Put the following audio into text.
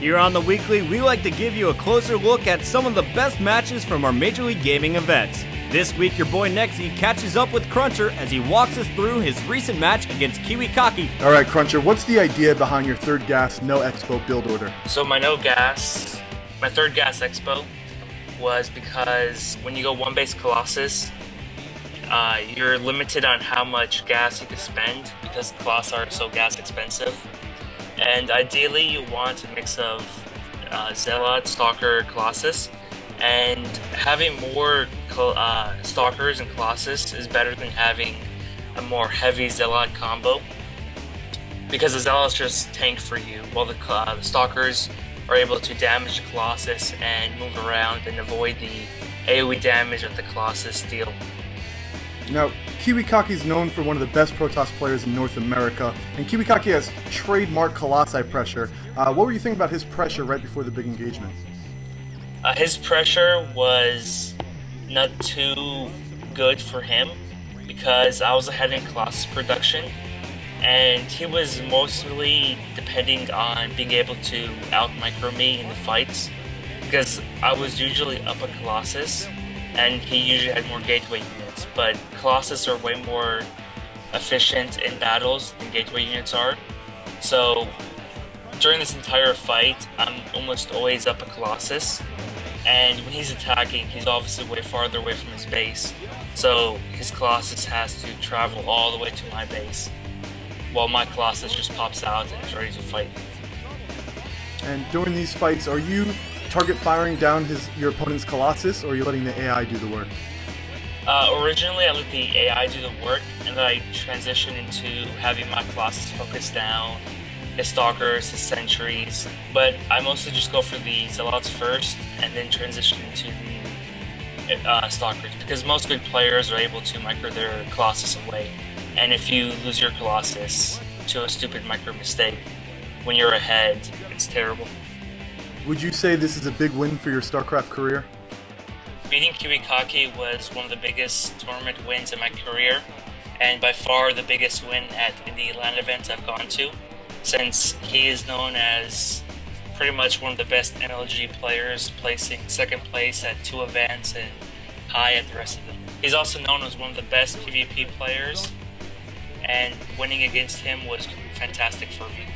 Here on The Weekly, we like to give you a closer look at some of the best matches from our Major League Gaming events. This week, your boy Nexy catches up with Cruncher as he walks us through his recent match against Kiwikaki. Alright, Cruncher, what's the idea behind your third gas, no expo build order? So my third gas expo was because when you go one base Colossus, you're limited on how much gas you can spend because Colossus are so gas expensive. And ideally you want a mix of Zealot, Stalker, Colossus, and having more Stalkers and Colossus is better than having a more heavy Zealot combo, because the Zealots just tank for you, while the Stalkers are able to damage the Colossus and move around and avoid the AoE damage that the Colossus deal. Now, Kiwikaki is known for one of the best Protoss players in North America, and Kiwikaki has trademark Colossi pressure. What were you thinking about his pressure right before the big engagement? His pressure was not too good for him because I was ahead in Colossus production, and he was mostly depending on being able to out-micro me in the fights because I was usually up a Colossus and he usually had more gateway units, but Colossus are way more efficient in battles than gateway units are. So during this entire fight, I'm almost always up a Colossus, and when he's attacking, he's obviously way farther away from his base, so his Colossus has to travel all the way to my base, while my Colossus just pops out and is ready to fight. And during these fights, are you target firing down your opponent's Colossus, or are you letting the AI do the work? Originally, I let the AI do the work, and then I transitioned into having my Colossus focus down his Stalkers, his Sentries, but I mostly just go for the Zealots first, and then transition into the Stalkers, because most good players are able to micro their Colossus away, and if you lose your Colossus to a stupid micro mistake, when you're ahead, it's terrible. Would you say this is a big win for your Starcraft career? Beating Kiwikaki was one of the biggest tournament wins in my career, and by far the biggest win at the LAN events I've gone to, since he is known as pretty much one of the best MLG players, placing second place at 2 events and high at the rest of them. He's also known as one of the best PvP players, and winning against him was fantastic for me.